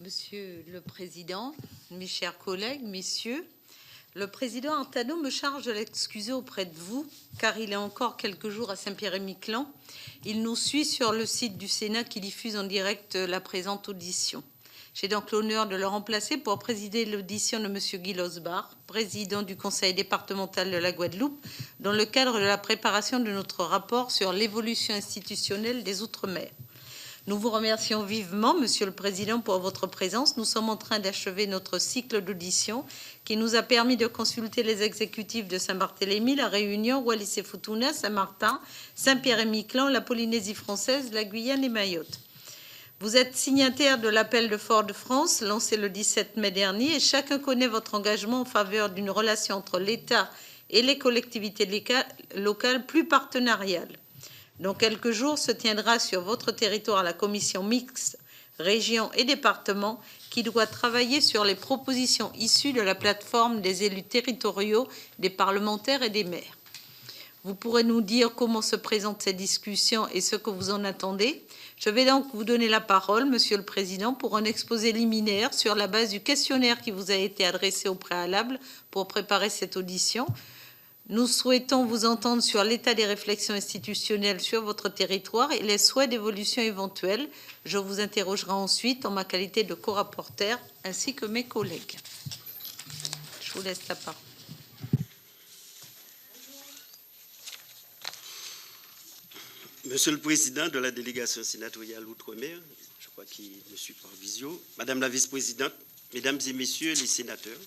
Monsieur le Président, mes chers collègues, messieurs, le président Artano me charge de l'excuser auprès de vous, car il est encore quelques jours à Saint-Pierre-et-Miquelon. Il nous suit sur le site du Sénat qui diffuse en direct la présente audition. J'ai donc l'honneur de le remplacer pour présider l'audition de Monsieur Guy Losbar, président du Conseil départemental de la Guadeloupe, dans le cadre de la préparation de notre rapport sur l'évolution institutionnelle des Outre-mer. Nous vous remercions vivement, Monsieur le Président, pour votre présence. Nous sommes en train d'achever notre cycle d'audition qui nous a permis de consulter les exécutifs de Saint-Barthélemy, La Réunion, Wallis-et-Futuna, Saint-Martin, Saint-Pierre-et-Miquelon, la Polynésie française, la Guyane et Mayotte. Vous êtes signataire de l'appel de Fort-de-France, lancé le 17 mai dernier, et chacun connaît votre engagement en faveur d'une relation entre l'État et les collectivités locales plus partenariale. Dans quelques jours se tiendra sur votre territoire la commission mixte région et département qui doit travailler sur les propositions issues de la plateforme des élus territoriaux, des parlementaires et des maires. Vous pourrez nous dire comment se présentent ces discussions et ce que vous en attendez. Je vais donc vous donner la parole, Monsieur le Président, pour un exposé liminaire sur la base du questionnaire qui vous a été adressé au préalable pour préparer cette audition. Nous souhaitons vous entendre sur l'état des réflexions institutionnelles sur votre territoire et les souhaits d'évolution éventuels. Je vous interrogerai ensuite en ma qualité de co-rapporteur ainsi que mes collègues. Je vous laisse la parole. Monsieur le Président de la délégation sénatoriale Outre-mer, je crois qu'il me suit par visio, Madame la Vice-présidente, Mesdames et Messieurs les sénateurs,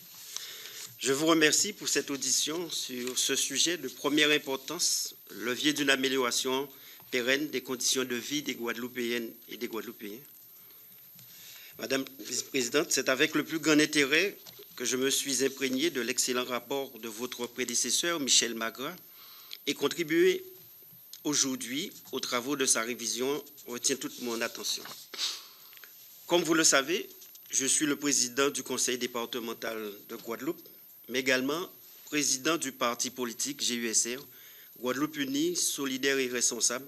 je vous remercie pour cette audition sur ce sujet de première importance, levier d'une amélioration pérenne des conditions de vie des Guadeloupéennes et des Guadeloupéens. Madame la Vice-présidente, c'est avec le plus grand intérêt que je me suis imprégné de l'excellent rapport de votre prédécesseur, Michel Magras, et contribué aujourd'hui aux travaux de sa révision retient toute mon attention. Comme vous le savez, je suis le président du Conseil départemental de Guadeloupe, mais également président du parti politique GUSR, Guadeloupe Unie, solidaire et responsable,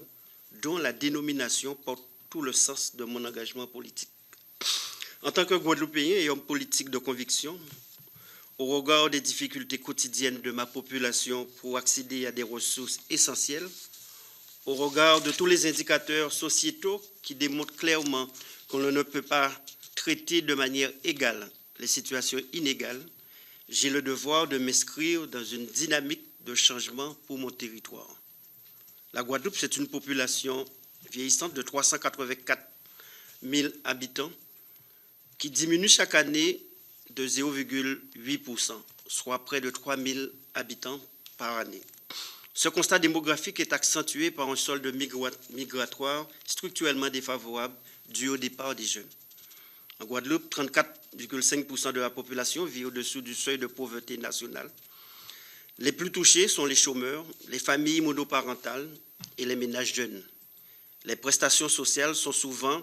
dont la dénomination porte tout le sens de mon engagement politique. En tant que Guadeloupéen et homme politique de conviction, au regard des difficultés quotidiennes de ma population pour accéder à des ressources essentielles, au regard de tous les indicateurs sociétaux qui démontrent clairement qu'on ne peut pas traiter de manière égale les situations inégales, j'ai le devoir de m'inscrire dans une dynamique de changement pour mon territoire. La Guadeloupe, c'est une population vieillissante de 384 000 habitants qui diminue chaque année de 0,8%, soit près de 3 000 habitants par année. Ce constat démographique est accentué par un solde migratoire structurellement défavorable dû au départ des jeunes. En Guadeloupe, 34,5% de la population vit au-dessous du seuil de pauvreté nationale. Les plus touchés sont les chômeurs, les familles monoparentales et les ménages jeunes. Les prestations sociales sont souvent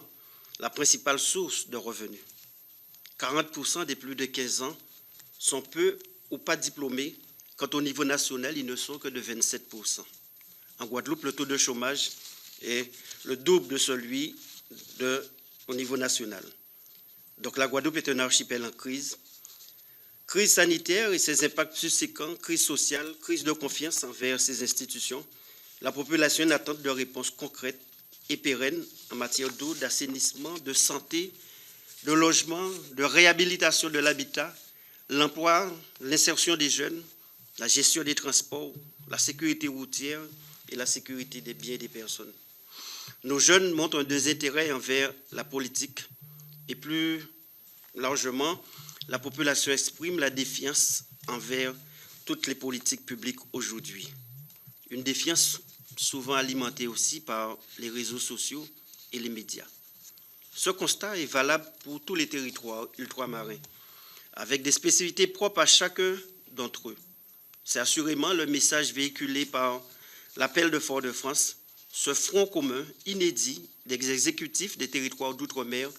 la principale source de revenus. 40% des plus de 15 ans sont peu ou pas diplômés, quand au niveau national, ils ne sont que de 27%. En Guadeloupe, le taux de chômage est le double de celui au niveau national. Donc la Guadeloupe est un archipel en crise. Crise sanitaire et ses impacts subséquents, crise sociale, crise de confiance envers ses institutions. La population est en attente de réponses concrètes et pérennes en matière d'eau, d'assainissement, de santé, de logement, de réhabilitation de l'habitat, l'emploi, l'insertion des jeunes, la gestion des transports, la sécurité routière et la sécurité des biens et des personnes. Nos jeunes montrent un désintérêt envers la politique et plus largement, la population exprime la défiance envers toutes les politiques publiques aujourd'hui. Une défiance souvent alimentée aussi par les réseaux sociaux et les médias. Ce constat est valable pour tous les territoires ultramarins, avec des spécificités propres à chacun d'entre eux. C'est assurément le message véhiculé par l'appel de Fort-de-France, ce front commun inédit des exécutifs des territoires d'outre-mer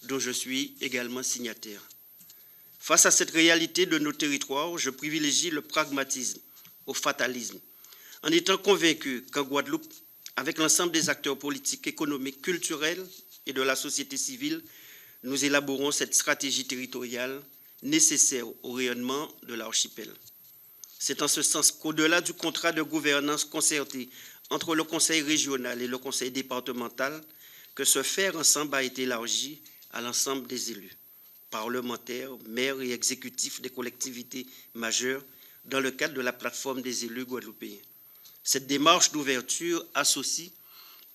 dont je suis également signataire. Face à cette réalité de nos territoires, je privilégie le pragmatisme au fatalisme, en étant convaincu qu'en Guadeloupe, avec l'ensemble des acteurs politiques, économiques, culturels et de la société civile, nous élaborons cette stratégie territoriale nécessaire au rayonnement de l'archipel. C'est en ce sens qu'au-delà du contrat de gouvernance concerté entre le Conseil régional et le Conseil départemental, que ce faire ensemble a été élargi à l'ensemble des élus, parlementaires, maires et exécutifs des collectivités majeures dans le cadre de la plateforme des élus guadeloupéens. Cette démarche d'ouverture associe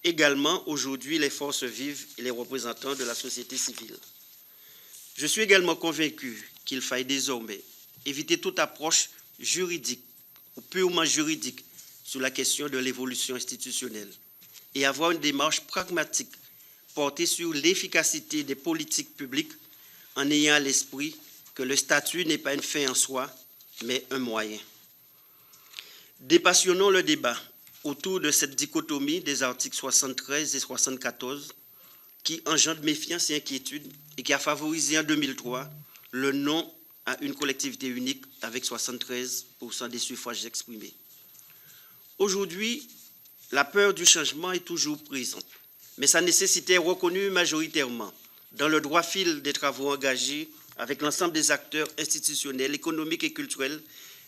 également aujourd'hui les forces vives et les représentants de la société civile. Je suis également convaincu qu'il faille désormais éviter toute approche juridique ou purement juridique sur la question de l'évolution institutionnelle et avoir une démarche pragmatique portée sur l'efficacité des politiques publiques en ayant à l'esprit que le statut n'est pas une fin en soi, mais un moyen. Dépassionnons le débat autour de cette dichotomie des articles 73 et 74 qui engendre méfiance et inquiétude et qui a favorisé en 2003 le non à une collectivité unique avec 73% des suffrages exprimés. Aujourd'hui, la peur du changement est toujours présente, mais sa nécessité est reconnue majoritairement dans le droit fil des travaux engagés avec l'ensemble des acteurs institutionnels, économiques et culturels.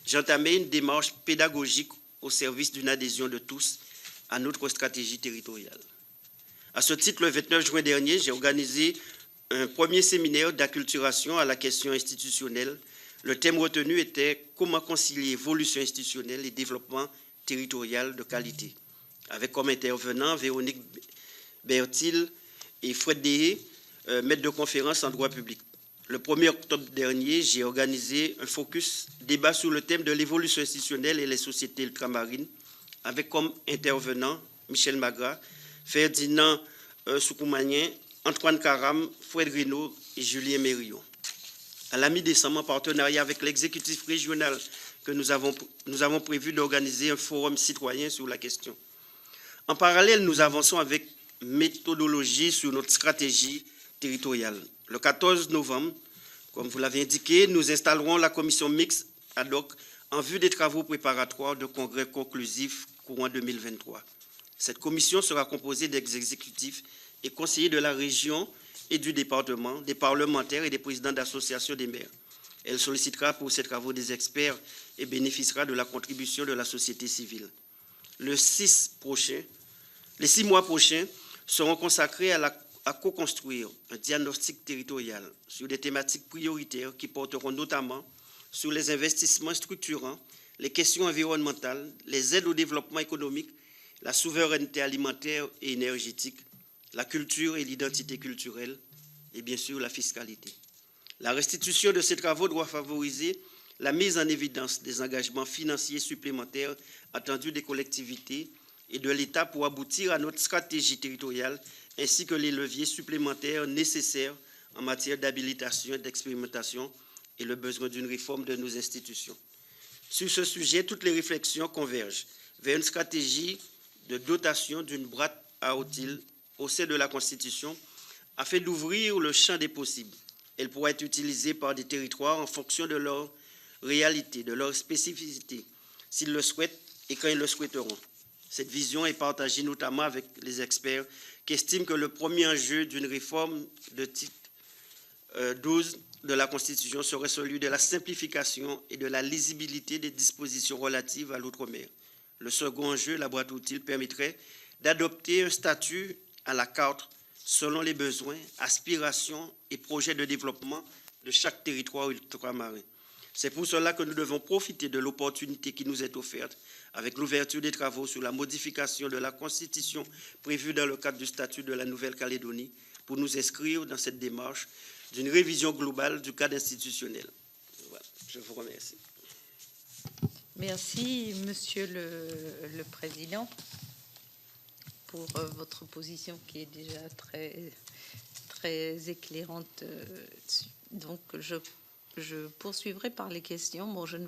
J'ai entamé une démarche pédagogique au service d'une adhésion de tous à notre stratégie territoriale. À ce titre, le 29 juin dernier, j'ai organisé un premier séminaire d'acculturation à la question institutionnelle. Le thème retenu était « Comment concilier évolution institutionnelle et développement territorial de qualité ?» avec comme intervenants Véronique Bertil et Fred Dehé, maître de conférence en droit public. Le 1er octobre dernier, j'ai organisé un focus débat sur le thème de l'évolution institutionnelle et les sociétés ultramarines, avec comme intervenants Michel Magra, Ferdinand Soukoumanien, Antoine Karam, Fred Reynaud et Julien Mérillon. À la mi-décembre, en partenariat avec l'exécutif régional, que nous avons prévu d'organiser un forum citoyen sur la question. En parallèle, nous avançons avec méthodologie sur notre stratégie territoriale. Le 14 novembre, comme vous l'avez indiqué, nous installerons la commission mixte ad hoc en vue des travaux préparatoires de congrès conclusif courant 2023. Cette commission sera composée d'exécutifs et conseillers de la région et du département, des parlementaires et des présidents d'associations des maires. Elle sollicitera pour ces travaux des experts et bénéficiera de la contribution de la société civile. Les 6 mois prochains seront consacrés à co-construire un diagnostic territorial sur des thématiques prioritaires qui porteront notamment sur les investissements structurants, les questions environnementales, les aides au développement économique, la souveraineté alimentaire et énergétique, la culture et l'identité culturelle, et bien sûr la fiscalité. La restitution de ces travaux doit favoriser la mise en évidence des engagements financiers supplémentaires attendus des collectivités et de l'État pour aboutir à notre stratégie territoriale, ainsi que les leviers supplémentaires nécessaires en matière d'habilitation et d'expérimentation et le besoin d'une réforme de nos institutions. Sur ce sujet, toutes les réflexions convergent vers une stratégie de dotation d'une boîte à outils au sein de la Constitution afin d'ouvrir le champ des possibles. Elle pourra être utilisée par des territoires en fonction de leur réalité, de leur spécificité, s'ils le souhaitent et quand ils le souhaiteront. Cette vision est partagée notamment avec les experts qui estiment que le premier enjeu d'une réforme de titre 12 de la Constitution serait celui de la simplification et de la lisibilité des dispositions relatives à l'outre-mer. Le second enjeu, la boîte à outils, permettrait d'adopter un statut à la carte selon les besoins, aspirations et projets de développement de chaque territoire ultramarin. C'est pour cela que nous devons profiter de l'opportunité qui nous est offerte avec l'ouverture des travaux sur la modification de la Constitution prévue dans le cadre du statut de la Nouvelle-Calédonie pour nous inscrire dans cette démarche d'une révision globale du cadre institutionnel. Voilà, je vous remercie. Merci, Monsieur le Président, pour votre position qui est déjà très éclairante. Donc, je poursuivrai par les questions. Bon, je ne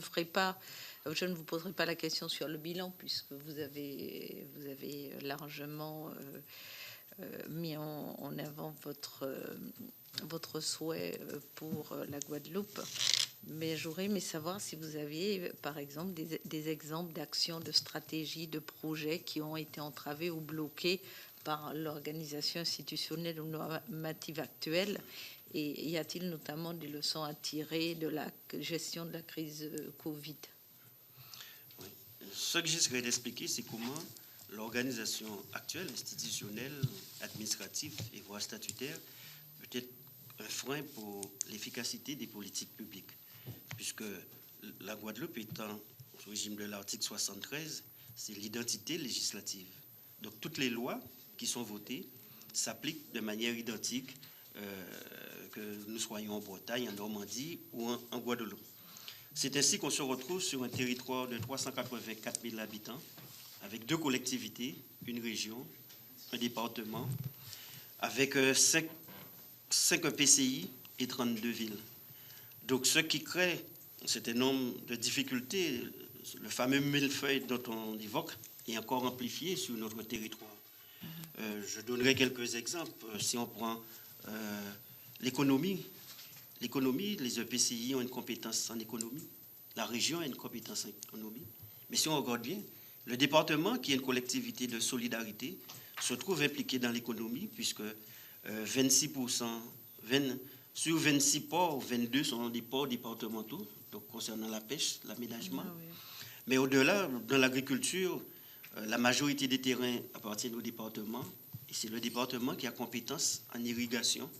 vous poserai pas la question sur le bilan puisque vous avez largement mis en avant votre souhait pour la Guadeloupe. Mais j'aurais aimé savoir si vous aviez, par exemple, des exemples d'actions, de stratégies, de projets qui ont été entravés ou bloqués par l'organisation institutionnelle ou normative actuelle? Et y a-t-il notamment des leçons à tirer de la gestion de la crise Covid? Oui. Ce que j'essaierai d'expliquer, c'est comment l'organisation actuelle, institutionnelle, administrative et voire statutaire peut être un frein pour l'efficacité des politiques publiques, puisque la Guadeloupe étant au régime de l'article 73, c'est l'identité législative. Donc toutes les lois qui sont votées s'appliquent de manière identique, que nous soyons en Bretagne, en Normandie ou en Guadeloupe. C'est ainsi qu'on se retrouve sur un territoire de 384 000 habitants, avec 2 collectivités, une région, un département, avec 5 EPCI et 32 villes. Donc ce qui crée un certain nombre de difficultés, le fameux millefeuille dont on évoque, est encore amplifié sur notre territoire. Je donnerai quelques exemples. Si on prend l'économie, les EPCI ont une compétence en économie, la région a une compétence en économie. Mais si on regarde bien, le département, qui est une collectivité de solidarité, se trouve impliqué dans l'économie, puisque 26%, sur 26 ports, 22 sont des ports départementaux, donc concernant la pêche, l'aménagement. Ah oui. Mais au-delà, dans l'agriculture, la majorité des terrains appartiennent au département, et c'est le département qui a compétence en irrigation,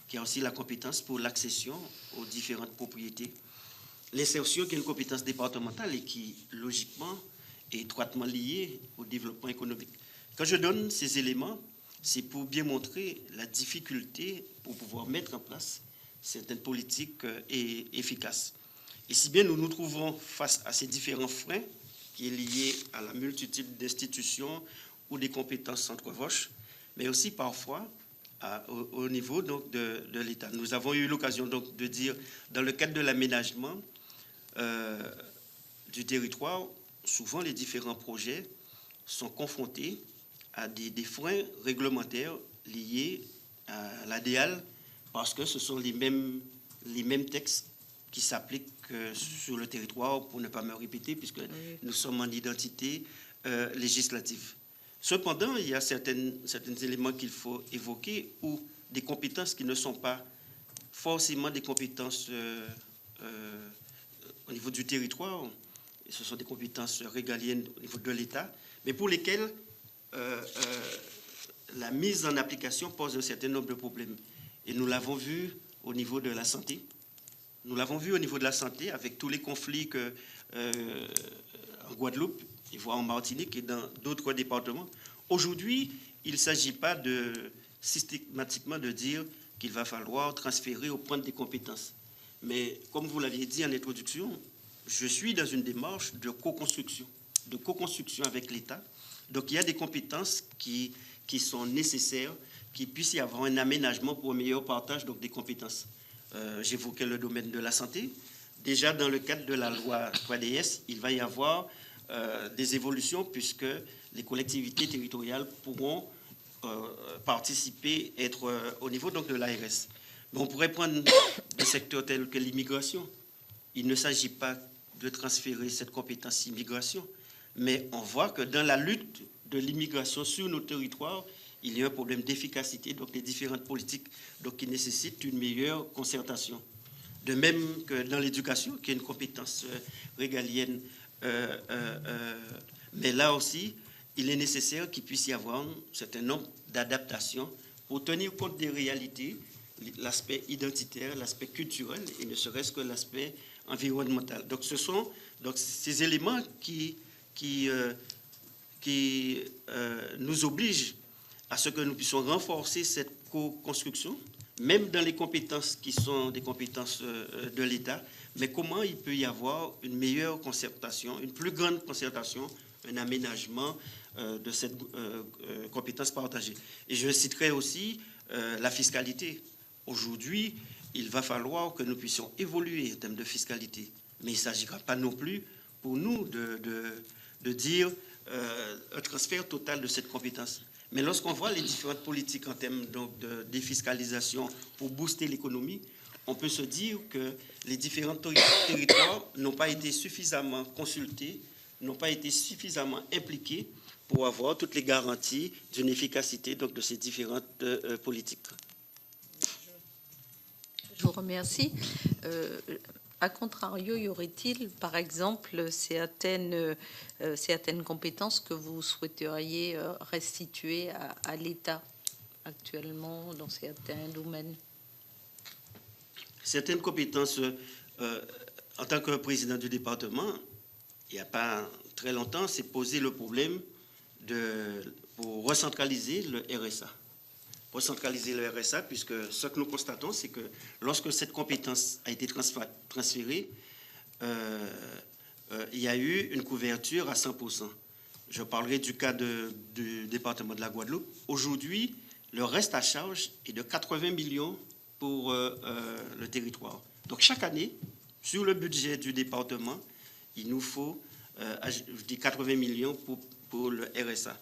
qui a aussi la compétence pour l'accession aux différentes propriétés. L'insertion, qui est une compétence départementale et qui, logiquement, est étroitement liée au développement économique. Quand je donne ces éléments, c'est pour bien montrer la difficulté pour pouvoir mettre en place certaines politiques efficaces. Et si bien nous nous trouvons face à ces différents freins, qui est lié à la multitude d'institutions ou des compétences s'entrevochent, mais aussi parfois au niveau donc, de l'État. Nous avons eu l'occasion donc de dire, dans le cadre de l'aménagement du territoire, souvent les différents projets sont confrontés à des freins réglementaires liés à l'ADEAL, parce que ce sont les mêmes textes qui s'appliquent sur le territoire, pour ne pas me répéter, puisque nous sommes en identité législative. Cependant, il y a certains éléments qu'il faut évoquer, ou des compétences qui ne sont pas forcément des compétences au niveau du territoire, ce sont des compétences régaliennes au niveau de l'État, mais pour lesquelles la mise en application pose un certain nombre de problèmes. Et nous l'avons vu au niveau de la santé. Nous l'avons vu au niveau de la santé avec tous les conflits en Guadeloupe, et voire en Martinique et dans d'autres départements. Aujourd'hui, il ne s'agit pas systématiquement de dire qu'il va falloir transférer au point des compétences. Mais comme vous l'aviez dit en introduction, je suis dans une démarche de co-construction avec l'État. Donc il y a des compétences qui sont nécessaires, qu'il puisse y avoir un aménagement pour un meilleur partage donc, des compétences. J'évoquais le domaine de la santé. Déjà dans le cadre de la loi 3DS, il va y avoir des évolutions puisque les collectivités territoriales pourront participer, être au niveau donc, de l'ARS. Mais on pourrait prendre des secteurs tels que l'immigration. Il ne s'agit pas de transférer cette compétence immigration, mais on voit que dans la lutte de l'immigration sur nos territoires, il y a un problème d'efficacité, donc les différentes politiques donc, qui nécessitent une meilleure concertation. De même que dans l'éducation, qui est une compétence régalienne, mais là aussi, il est nécessaire qu'il puisse y avoir un certain nombre d'adaptations pour tenir compte des réalités, l'aspect identitaire, l'aspect culturel et ne serait-ce que l'aspect environnemental. Donc ce sont donc, ces éléments qui nous obligent à ce que nous puissions renforcer cette co-construction, même dans les compétences qui sont des compétences de l'État, mais comment il peut y avoir une meilleure concertation, une plus grande concertation, un aménagement de cette compétence partagée. Et je citerai aussi la fiscalité. Aujourd'hui, il va falloir que nous puissions évoluer en termes de fiscalité, mais il ne s'agira pas non plus pour nous de dire un transfert total de cette compétence. Mais lorsqu'on voit les différentes politiques en termes donc, de défiscalisation pour booster l'économie, on peut se dire que les différents territoires n'ont pas été suffisamment consultés, n'ont pas été suffisamment impliqués pour avoir toutes les garanties d'une efficacité donc, de ces différentes politiques. Je vous remercie. A contrario, y aurait-il, par exemple, certaines compétences que vous souhaiteriez restituer à l'État actuellement dans certains domaines? Certaines compétences, en tant que président du département, il n'y a pas très longtemps, s'est posé le problème pour recentraliser le RSA. Recentraliser le RSA, puisque ce que nous constatons, c'est que lorsque cette compétence a été transférée, il y a eu une couverture à 100%. Je parlerai du cas du département de la Guadeloupe. Aujourd'hui, le reste à charge est de 80 millions pour le territoire. Donc chaque année, sur le budget du département, il nous faut 80 millions pour le RSA.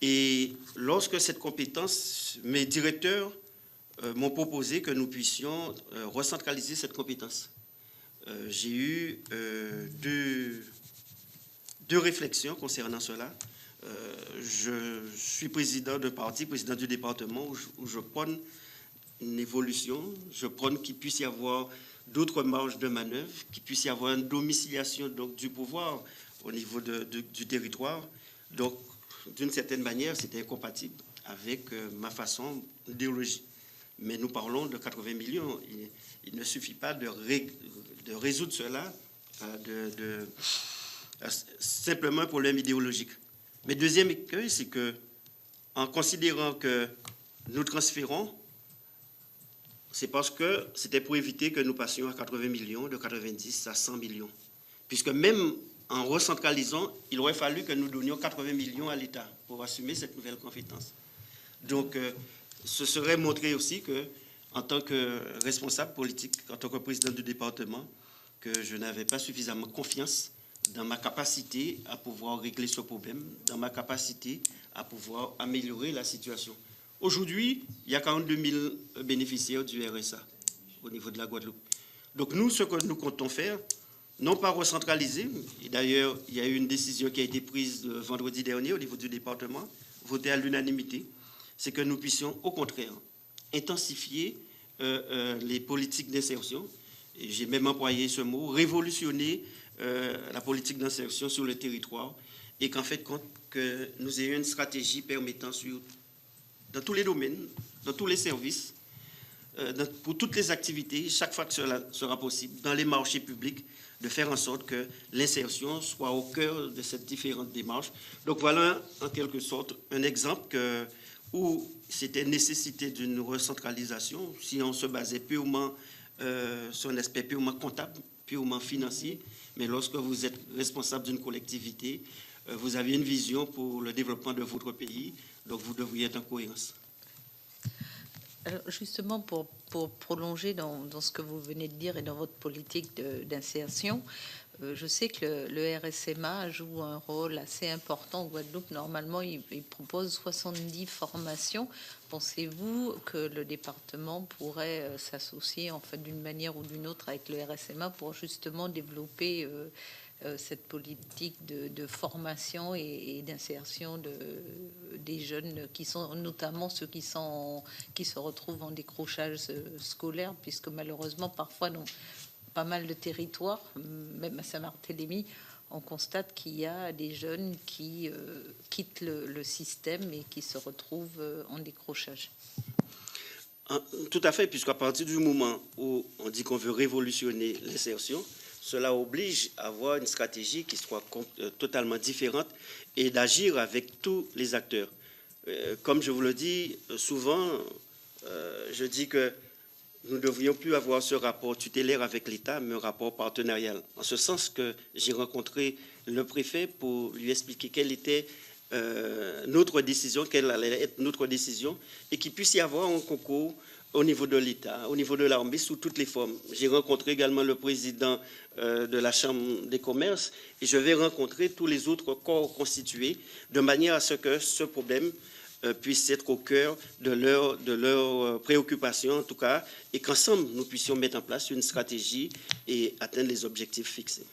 Et lorsque cette compétence, mes directeurs m'ont proposé que nous puissions recentraliser cette compétence. J'ai eu deux réflexions concernant cela. Je suis président de parti, président du département, où je prône une évolution, je prône qu'il puisse y avoir d'autres marges de manœuvre, qu'il puisse y avoir une domiciliation donc, du pouvoir au niveau du territoire. Donc, d'une certaine manière, c'était incompatible avec ma façon d'idéologie. Mais nous parlons de 80 millions. Il ne suffit pas de résoudre cela simplement un problème idéologique. Mais deuxième écueil, c'est que, en considérant que nous transférons, c'est parce que c'était pour éviter que nous passions à 80 millions, de 90 à 100 millions. Puisque même en recentralisant, il aurait fallu que nous donnions 80 millions à l'État pour assumer cette nouvelle compétence. Donc, ce serait montrer aussi que, en tant que responsable politique, en tant que président du département, que je n'avais pas suffisamment confiance dans ma capacité à pouvoir régler ce problème, dans ma capacité à pouvoir améliorer la situation. Aujourd'hui, il y a 42 000 bénéficiaires du RSA au niveau de la Guadeloupe. Donc nous, ce que nous comptons faire, non pas recentraliser, et d'ailleurs, il y a eu une décision qui a été prise vendredi dernier au niveau du département, votée à l'unanimité, c'est que nous puissions, au contraire, intensifier les politiques d'insertion, et j'ai même employé ce mot, révolutionner la politique d'insertion sur le territoire, et qu'en fait, compte que nous ayons une stratégie permettant dans tous les domaines, dans tous les services, pour toutes les activités, chaque fois que cela sera possible, dans les marchés publics, de faire en sorte que l'insertion soit au cœur de cette différente démarche. Donc voilà, en quelque sorte, un exemple où c'était nécessité d'une recentralisation, si on se basait purement sur un aspect purement comptable, purement financier, mais lorsque vous êtes responsable d'une collectivité, vous avez une vision pour le développement de votre pays, donc vous devriez être en cohérence. Alors justement, pour prolonger dans ce que vous venez de dire et dans votre politique d'insertion, je sais que le RSMA joue un rôle assez important en Guadeloupe. Normalement, il propose 70 formations. Pensez-vous que le département pourrait s'associer en fait d'une manière ou d'une autre avec le RSMA pour justement développer cette politique de formation et d'insertion des jeunes qui sont notamment ceux qui se retrouvent en décrochage scolaire, puisque malheureusement parfois dans pas mal de territoires, même à Saint-Barthélemy, on constate qu'il y a des jeunes qui quittent le système et qui se retrouvent en décrochage. Tout à fait, puisqu'à partir du moment où on dit qu'on veut révolutionner l'insertion, cela oblige à avoir une stratégie qui soit totalement différente et d'agir avec tous les acteurs. Comme je vous le dis souvent, je dis que nous ne devrions plus avoir ce rapport tutélaire avec l'État, mais un rapport partenarial. En ce sens que j'ai rencontré le préfet pour lui expliquer quelle était notre décision, quelle allait être notre décision, et qu'il puisse y avoir un concours au niveau de l'État, au niveau de l'armée, sous toutes les formes. J'ai rencontré également le président de la Chambre des commerces et je vais rencontrer tous les autres corps constitués de manière à ce que ce problème puisse être au cœur de leur préoccupation, en tout cas, et qu'ensemble, nous puissions mettre en place une stratégie et atteindre les objectifs fixés.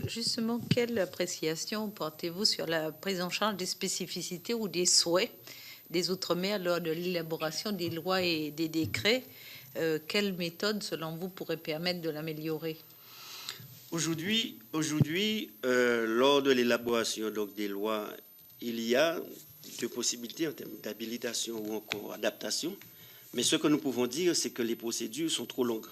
Justement, quelle appréciation portez-vous sur la prise en charge des spécificités ou des souhaits des Outre-mer lors de l'élaboration des lois et des décrets? Quelle méthode, selon vous, pourrait permettre de l'améliorer? Aujourd'hui, lors de l'élaboration donc des lois, il y a deux possibilités en termes d'habilitation ou encore adaptation. Mais ce que nous pouvons dire, c'est que les procédures sont trop longues.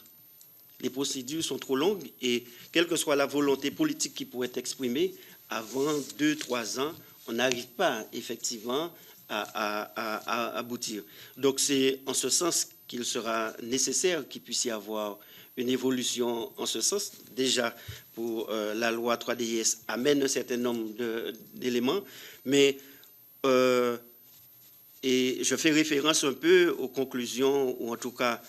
Les procédures sont trop longues et quelle que soit la volonté politique qui pourrait être exprimée, avant 2-3 ans, on n'arrive pas effectivement à aboutir. Donc c'est en ce sens qu'il sera nécessaire qu'il puisse y avoir une évolution en ce sens. Déjà, pour la loi 3DS amène un certain nombre d'éléments, mais et je fais référence un peu aux conclusions, ou en tout cas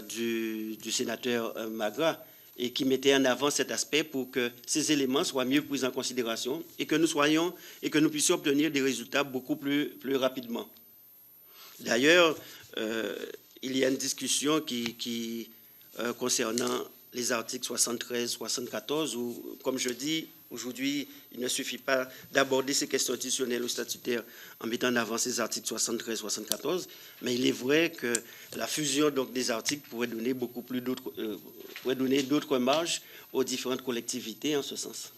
du sénateur Magra, et qui mettait en avant cet aspect pour que ces éléments soient mieux pris en considération et que nous puissions obtenir des résultats beaucoup plus rapidement. D'ailleurs, il y a une discussion concernant les articles 73, 74, où, comme je dis, aujourd'hui, il ne suffit pas d'aborder ces questions institutionnelles ou statutaires en mettant en avant ces articles 73, 74, mais il est vrai que la fusion donc, des articles pourrait donner d'autres marges aux différentes collectivités en ce sens.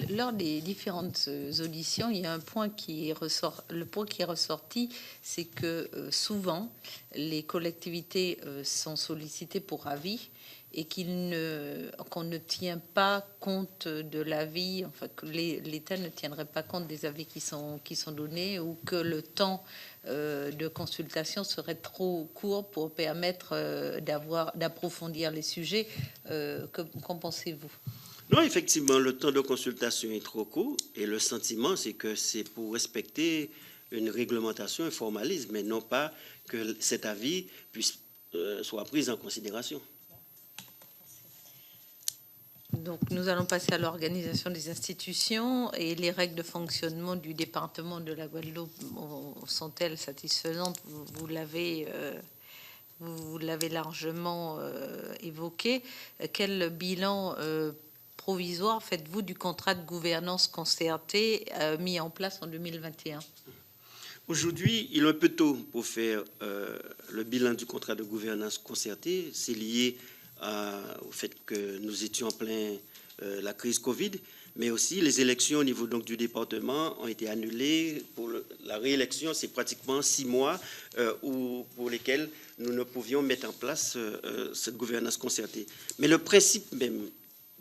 Lors des différentes auditions, il y a un point qui ressort. Le point qui est ressorti, c'est que souvent, les collectivités sont sollicitées pour avis et qu'on ne tient pas compte de l'avis, enfin que l'État ne tiendrait pas compte des avis qui sont donnés, ou que le temps de consultation serait trop court pour permettre d'approfondir les sujets. Qu'en pensez-vous? Non, effectivement, le temps de consultation est trop court et le sentiment, c'est que c'est pour respecter une réglementation, un formalisme, mais non pas que cet avis soit pris en considération. Donc, nous allons passer à l'organisation des institutions et les règles de fonctionnement du département de la Guadeloupe sont-elles satisfaisantes? Vous l'avez largement évoqué. Quel bilan provisoire faites-vous du contrat de gouvernance concerté mis en place en 2021? Aujourd'hui, il est un peu tôt pour faire le bilan du contrat de gouvernance concerté. C'est lié au fait que nous étions en plein la crise Covid, mais aussi les élections au niveau donc, du département ont été annulées. Pour la réélection, c'est pratiquement 6 mois pour lesquels nous ne pouvions mettre en place cette gouvernance concertée. Mais le principe même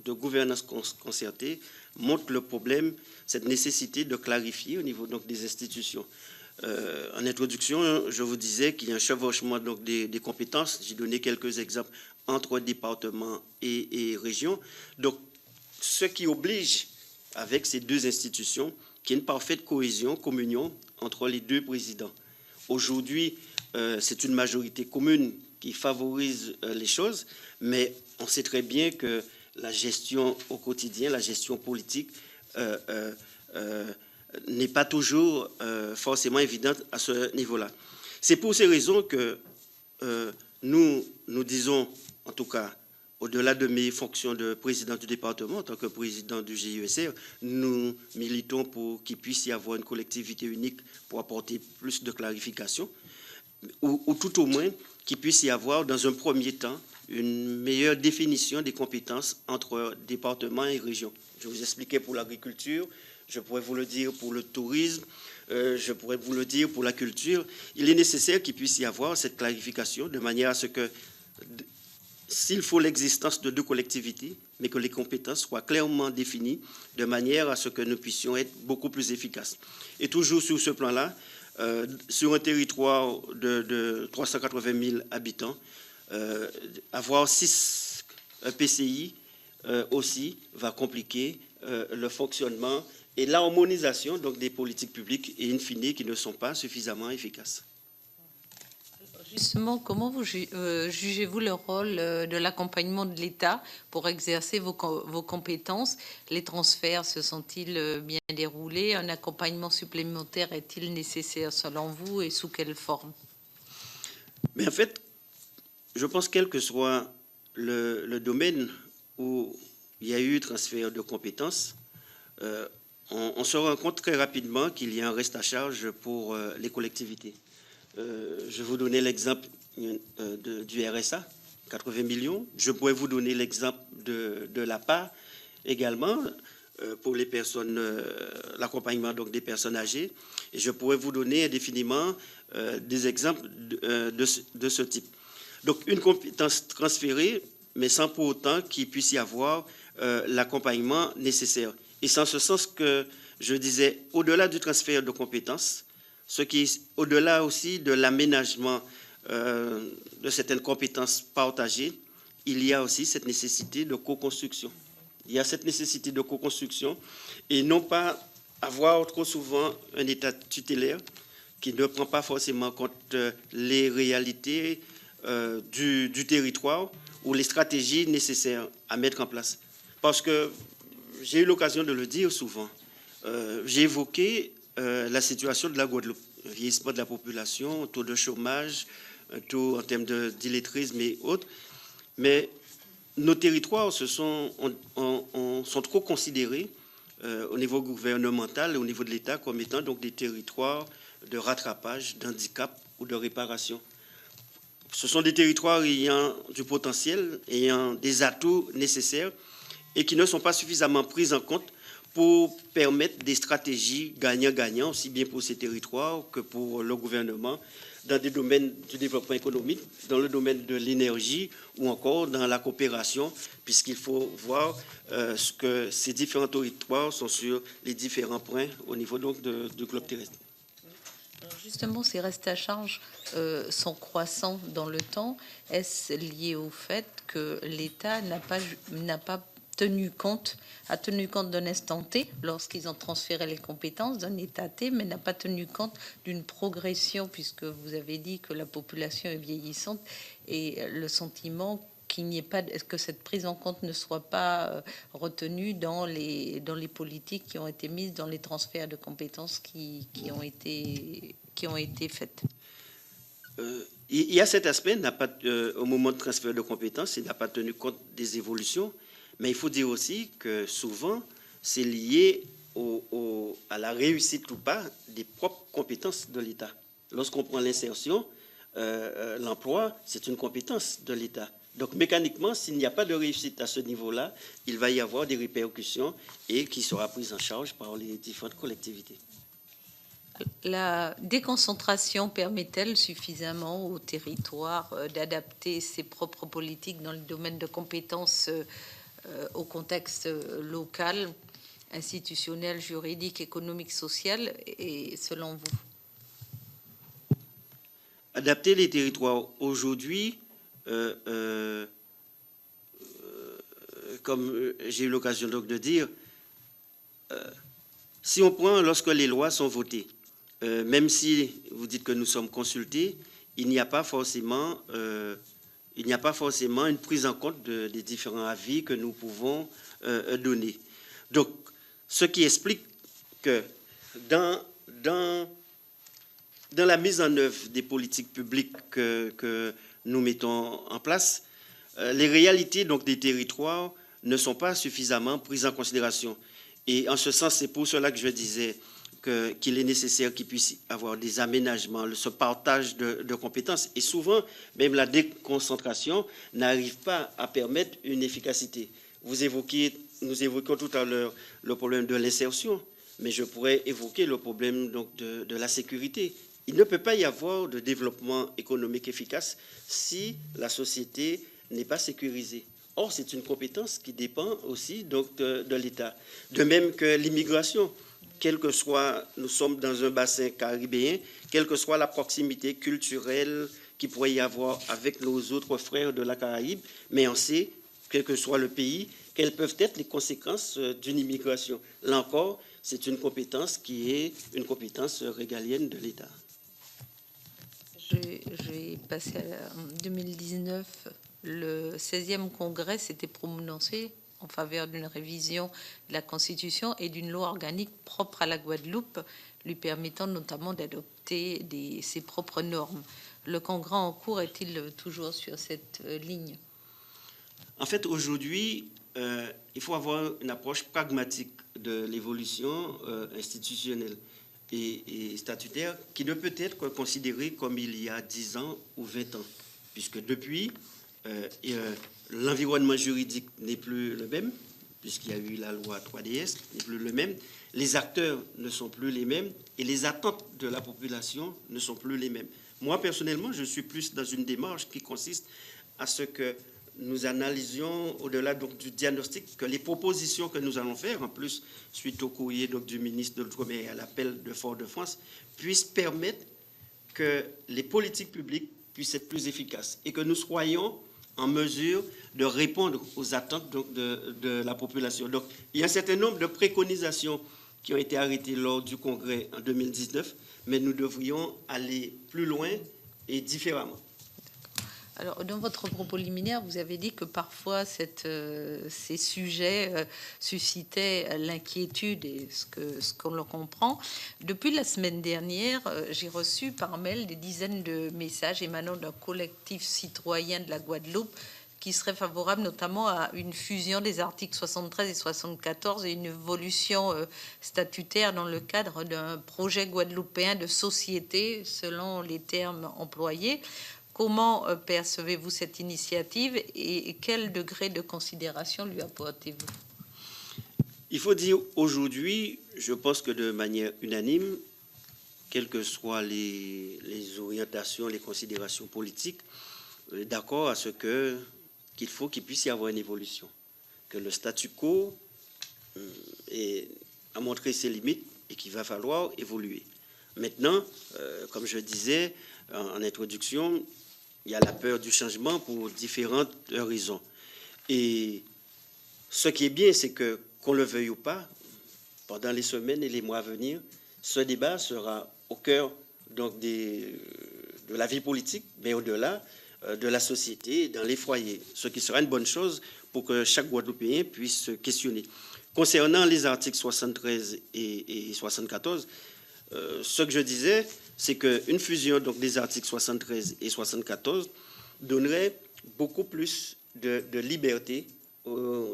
de gouvernance concertée montre le problème, cette nécessité de clarifier au niveau donc, des institutions. En introduction, je vous disais qu'il y a un chevauchement donc, des compétences. J'ai donné quelques exemples entre départements et régions. Donc, ce qui oblige, avec ces deux institutions, qu'il y ait une parfaite cohésion, communion entre les deux présidents. Aujourd'hui, c'est une majorité commune qui favorise les choses, mais on sait très bien que la gestion au quotidien, la gestion politique, n'est pas toujours forcément évidente à ce niveau-là. C'est pour ces raisons que nous disons, en tout cas, au-delà de mes fonctions de président du département, en tant que président du GIESR, nous militons pour qu'il puisse y avoir une collectivité unique pour apporter plus de clarification, ou tout au moins qu'il puisse y avoir, dans un premier temps, une meilleure définition des compétences entre départements et régions. Je vous expliquais pour l'agriculture, je pourrais vous le dire pour le tourisme, je pourrais vous le dire pour la culture. Il est nécessaire qu'il puisse y avoir cette clarification de manière à ce que, s'il faut l'existence de deux collectivités, mais que les compétences soient clairement définies de manière à ce que nous puissions être beaucoup plus efficaces. Et toujours sur ce plan-là, sur un territoire de 380 000 habitants, avoir 6 PCI aussi va compliquer le fonctionnement et l'harmonisation donc, des politiques publiques et in fine qui ne sont pas suffisamment efficaces. Justement, comment vous jugez-vous le rôle de l'accompagnement de l'État pour exercer vos compétences? Les transferts se sont-ils bien déroulés? Un accompagnement supplémentaire est-il nécessaire selon vous et sous quelle forme? Mais en fait, je pense quel que soit le domaine où il y a eu transfert de compétences, on se rend compte très rapidement qu'il y a un reste à charge pour les collectivités. Je vais vous donner l'exemple du RSA, 80 millions. Je pourrais vous donner l'exemple de l'APA également, pour les personnes, l'accompagnement donc des personnes âgées. Et je pourrais vous donner indéfiniment des exemples de ce type. Donc une compétence transférée, mais sans pour autant qu'il puisse y avoir l'accompagnement nécessaire. Et c'est en ce sens que je disais, au-delà du transfert de compétences, ce qui est au-delà aussi de l'aménagement de certaines compétences partagées, il y a aussi cette nécessité de co-construction. Il y a cette nécessité de co-construction et non pas avoir trop souvent un État tutélaire qui ne prend pas forcément en compte les réalités du territoire ou les stratégies nécessaires à mettre en place. Parce que j'ai eu l'occasion de le dire souvent. J'ai évoqué la situation de la Guadeloupe, le vieillissement de la population, taux de chômage, un taux en termes d'illettrisme et autres. Mais nos territoires sont trop considérés au niveau gouvernemental et au niveau de l'État comme étant donc des territoires de rattrapage, d'handicap ou de réparation. Ce sont des territoires ayant du potentiel, ayant des atouts nécessaires et qui ne sont pas suffisamment pris en compte pour permettre des stratégies gagnant-gagnant, aussi bien pour ces territoires que pour le gouvernement, dans des domaines du développement économique, dans le domaine de l'énergie ou encore dans la coopération, puisqu'il faut voir que ces différents territoires sont sur les différents points au niveau donc du globe terrestre. Alors justement, ces restes à charge sont croissants dans le temps. Est-ce lié au fait que l'État n'a pas tenu compte d'un instant T lorsqu'ils ont transféré les compétences d'un état T, mais n'a pas tenu compte d'une progression, puisque vous avez dit que la population est vieillissante et le sentiment qu'il n'y ait pas, que cette prise en compte ne soit pas retenue dans les politiques qui ont été mises, dans les transferts de compétences qui ont été faites. Il y a cet aspect, au moment de transfert de compétences, il n'a pas tenu compte des évolutions. Mais il faut dire aussi que souvent, c'est lié à la réussite ou pas des propres compétences de l'État. Lorsqu'on prend l'insertion, l'emploi, c'est une compétence de l'État. Donc mécaniquement, s'il n'y a pas de réussite à ce niveau-là, il va y avoir des répercussions et qui sera prise en charge par les différentes collectivités. La déconcentration permet-elle suffisamment au territoire d'adapter ses propres politiques dans le domaine de compétences au contexte local, institutionnel, juridique, économique, social, et selon vous? Adapter les territoires aujourd'hui, comme j'ai eu l'occasion donc de dire, si on prend lorsque les lois sont votées, même si vous dites que nous sommes consultés, il n'y a pas forcément une prise en compte des différents avis que nous pouvons donner. Donc, ce qui explique que dans la mise en œuvre des politiques publiques que nous mettons en place, les réalités donc, des territoires ne sont pas suffisamment prises en considération. Et en ce sens, c'est pour cela que je disais qu'il est nécessaire qu'il puisse y avoir des aménagements, ce partage de compétences. Et souvent, même la déconcentration n'arrive pas à permettre une efficacité. Nous évoquions tout à l'heure le problème de l'insertion, mais je pourrais évoquer le problème donc, de la sécurité. Il ne peut pas y avoir de développement économique efficace si la société n'est pas sécurisée. Or, c'est une compétence qui dépend aussi donc, de l'État. De même que l'immigration. Quel que soit, nous sommes dans un bassin caribéen, quelle que soit la proximité culturelle qu'il pourrait y avoir avec nos autres frères de la Caraïbe, mais on sait, quel que soit le pays, quelles peuvent être les conséquences d'une immigration. Là encore, c'est une compétence qui est une compétence régalienne de l'État. Je vais passer en 2019, le 16e congrès s'était prononcé en faveur d'une révision de la Constitution et d'une loi organique propre à la Guadeloupe, lui permettant notamment d'adopter ses propres normes. Le congrès en cours est-il toujours sur cette ligne? En fait, aujourd'hui, il faut avoir une approche pragmatique de l'évolution institutionnelle et statutaire qui ne peut être considérée comme il y a 10 ans ou 20 ans, puisque depuis, l'environnement juridique n'est plus le même, puisqu'il y a eu la loi 3DS, n'est plus le même, les acteurs ne sont plus les mêmes et les attentes de la population ne sont plus les mêmes. Moi, personnellement, je suis plus dans une démarche qui consiste à ce que nous analysions, au-delà donc du diagnostic, que les propositions que nous allons faire, en plus, suite au courrier donc, du ministre de l'Outre-mer et à l'appel de Fort-de-France, puissent permettre que les politiques publiques puissent être plus efficaces et que nous soyons en mesure de répondre aux attentes donc, de la population. Donc, il y a un certain nombre de préconisations qui ont été arrêtées lors du congrès en 2019, mais nous devrions aller plus loin et différemment. Alors, dans votre propos liminaire, vous avez dit que parfois ces sujets suscitaient l'inquiétude et ce qu'on le comprend. Depuis la semaine dernière, j'ai reçu par mail des dizaines de messages émanant d'un collectif citoyen de la Guadeloupe qui serait favorable notamment à une fusion des articles 73 et 74 et une évolution statutaire dans le cadre d'un projet guadeloupéen de société, selon les termes employés. Comment percevez-vous cette initiative et quel degré de considération lui apportez-vous? Il faut dire aujourd'hui, je pense que de manière unanime, quelles que soient les orientations, les considérations politiques, d'accord à ce qu'il faut qu'il puisse y avoir une évolution, que le statu quo a montré ses limites et qu'il va falloir évoluer. Maintenant, comme je disais en introduction, il y a la peur du changement pour différentes raisons. Et ce qui est bien, c'est que, qu'on le veuille ou pas, pendant les semaines et les mois à venir, ce débat sera au cœur donc, de la vie politique, mais au-delà de la société, dans les foyers, ce qui sera une bonne chose pour que chaque Guadeloupéen puisse se questionner. Concernant les articles 73 et 74, ce que je disais, c'est qu'une fusion donc, des articles 73 et 74 donnerait beaucoup plus de liberté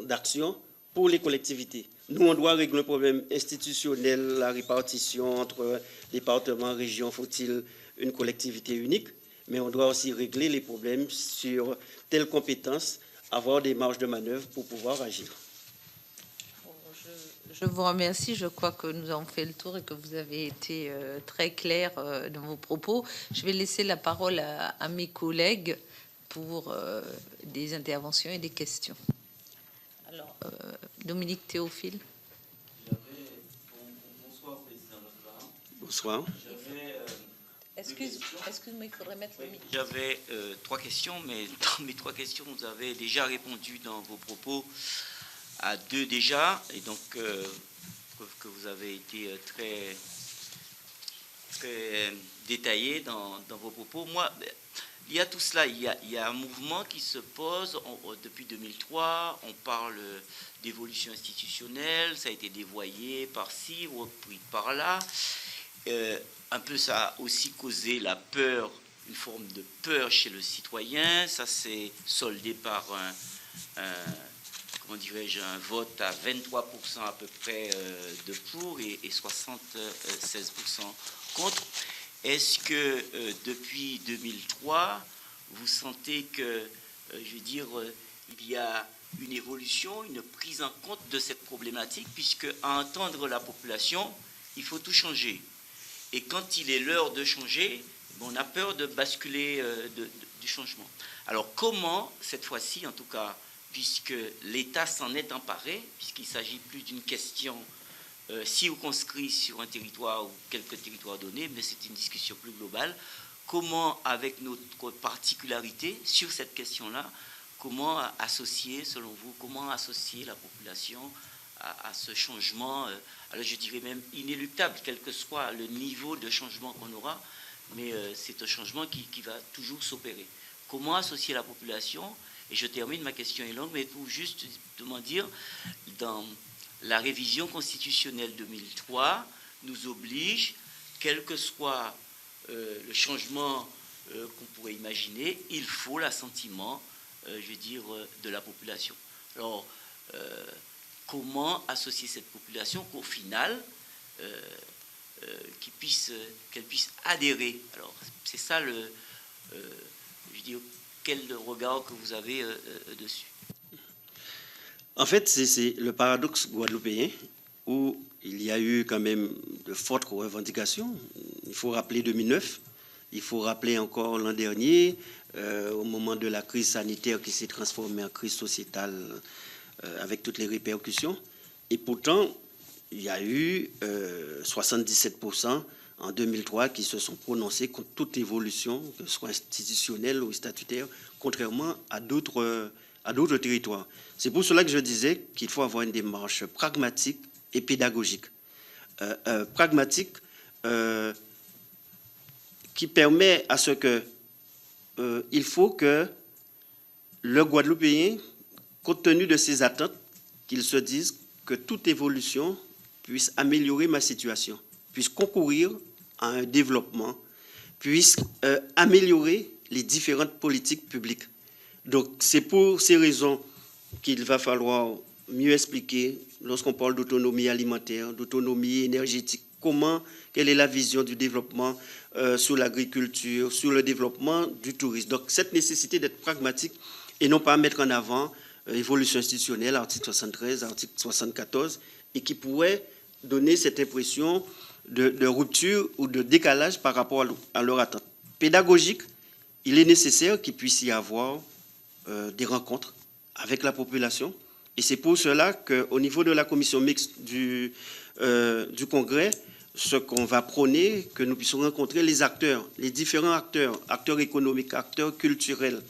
d'action pour les collectivités. Nous, on doit régler le problème institutionnel, la répartition entre départements, régions, faut-il une collectivité unique, mais on doit aussi régler les problèmes sur telles compétences, avoir des marges de manœuvre pour pouvoir agir. Je vous remercie. Je crois que nous avons fait le tour et que vous avez été très clair dans vos propos. Je vais laisser la parole à mes collègues pour des interventions et des questions. Alors, Dominique Théophile. Bonsoir, Président Moutouan. Bonsoir. Excuse-moi, il faudrait mettre le micro. J'avais 3 questions, mais dans mes 3 questions, vous avez déjà répondu dans vos propos à 2 déjà, et donc preuve que vous avez été très détaillé dans vos propos. Moi, il y a tout cela, il y a un mouvement qui se pose depuis 2003, on parle d'évolution institutionnelle, ça a été dévoyé par-ci, repris par-là. Un peu ça a aussi causé la peur, une forme de peur chez le citoyen, ça s'est soldé par comment dirais-je, un vote à 23% à peu près de pour et 76% contre. Est-ce que depuis 2003, vous sentez que, je veux dire, il y a une évolution, une prise en compte de cette problématique, puisque à entendre la population, il faut tout changer. Et quand il est l'heure de changer, on a peur de basculer du changement. Alors comment, cette fois-ci, en tout cas, puisque l'État s'en est emparé, puisqu'il ne s'agit plus d'une question circonscrite sur un territoire ou quelques territoires donnés, mais c'est une discussion plus globale, comment, avec notre particularité sur cette question-là, comment associer, selon vous, comment associer la population à ce changement, alors je dirais même inéluctable, quel que soit le niveau de changement qu'on aura, mais c'est un changement qui va toujours s'opérer. Comment associer la population? Et je termine, ma question est longue, mais pour juste justement dire, dans la révision constitutionnelle 2003, nous oblige, quel que soit le changement qu'on pourrait imaginer, il faut l'assentiment, je veux dire, de la population. Alors, comment associer cette population qu'au final, qu'elle puisse adhérer. Alors, c'est ça je dis, quel regard que vous avez dessus? En fait, c'est le paradoxe guadeloupéen où il y a eu quand même de fortes revendications. Il faut rappeler 2009, il faut rappeler encore l'an dernier, au moment de la crise sanitaire qui s'est transformée en crise sociétale avec toutes les répercussions. Et pourtant, il y a eu 77% en 2003 qui se sont prononcés contre toute évolution, que ce soit institutionnelle ou statutaire, contrairement à d'autres territoires. C'est pour cela que je disais qu'il faut avoir une démarche pragmatique et pédagogique. Pragmatique qui permet à ce que il faut que le Guadeloupéen, compte tenu de ses attentes, qu'il se dise que toute évolution puisse améliorer ma situation, puisse concourir à un développement, puisse améliorer les différentes politiques publiques. Donc, c'est pour ces raisons qu'il va falloir mieux expliquer, lorsqu'on parle d'autonomie alimentaire, d'autonomie énergétique, quelle est la vision du développement sur l'agriculture, sur le développement du tourisme. Donc, cette nécessité d'être pragmatique et non pas mettre en avant évolution institutionnelle, article 73, article 74, et qui pourrait donner cette impression de rupture ou de décalage par rapport à leur attente. Pédagogique, il est nécessaire qu'il puisse y avoir des rencontres avec la population. Et c'est pour cela qu'au niveau de la commission mixte du Congrès, ce qu'on va prôner, que nous puissions rencontrer les acteurs, les différents acteurs, acteurs économiques, acteurs culturels,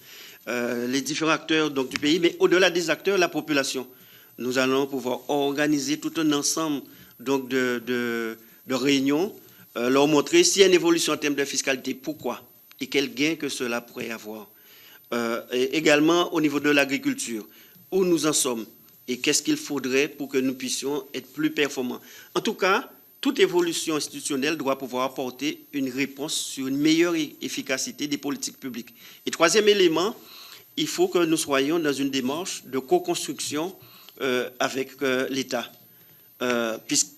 les différents acteurs donc, du pays, mais au-delà des acteurs, la population. Nous allons pouvoir organiser tout un ensemble donc, de réunions, leur montrer s'il y a une évolution en termes de fiscalité, pourquoi et quel gain que cela pourrait avoir. Et également au niveau de l'agriculture, où nous en sommes et qu'est-ce qu'il faudrait pour que nous puissions être plus performants. En tout cas, toute évolution institutionnelle doit pouvoir apporter une réponse sur une meilleure efficacité des politiques publiques. Et troisième élément, il faut que nous soyons dans une démarche de co-construction avec l'État. Puisqu'il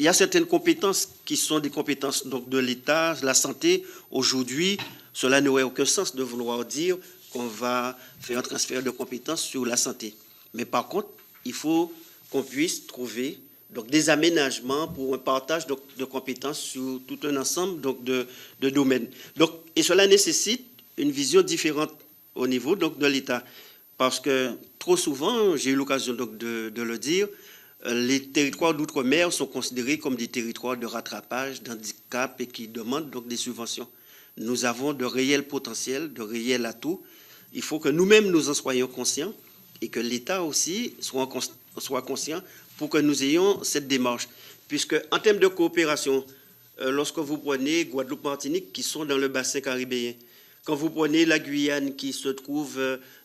y a certaines compétences qui sont des compétences donc, de l'État, la santé. Aujourd'hui, cela n'aurait aucun sens de vouloir dire qu'on va faire un transfert de compétences sur la santé. Mais par contre, il faut qu'on puisse trouver donc, des aménagements pour un partage donc, de compétences sur tout un ensemble donc, de domaines. Donc, et cela nécessite une vision différente au niveau donc, de l'État. Parce que trop souvent, j'ai eu l'occasion donc, de le dire, les territoires d'outre-mer sont considérés comme des territoires de rattrapage, d'handicap et qui demandent donc des subventions. Nous avons de réels potentiels, de réels atouts. Il faut que nous-mêmes nous en soyons conscients et que l'État aussi soit conscient pour que nous ayons cette démarche. Puisque en termes de coopération, lorsque vous prenez Guadeloupe, Martinique, qui sont dans le bassin caribéen, quand vous prenez la Guyane, qui se trouve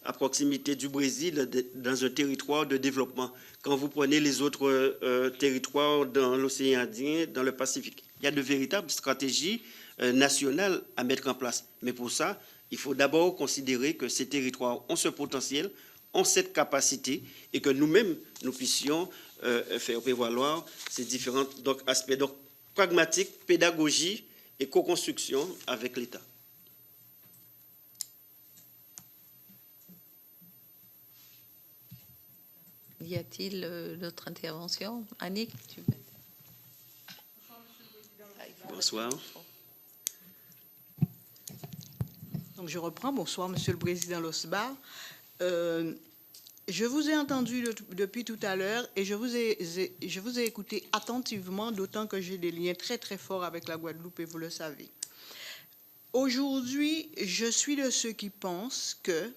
à proximité du Brésil, dans un territoire de développement, quand vous prenez les autres territoires dans l'océan Indien, dans le Pacifique, il y a de véritables stratégies nationales à mettre en place. Mais pour ça, il faut d'abord considérer que ces territoires ont ce potentiel, ont cette capacité et que nous-mêmes, nous puissions faire prévaloir ces différents donc, aspects. Donc, pragmatique, pédagogie et co-construction avec l'État. Y a-t-il d'autres interventions? Annick, tu veux... Bonsoir. Donc je reprends. Bonsoir, Monsieur le Président Losbar. Je vous ai entendu depuis tout à l'heure et je vous ai écouté attentivement, d'autant que j'ai des liens très très forts avec la Guadeloupe et vous le savez. Aujourd'hui, je suis de ceux qui pensent que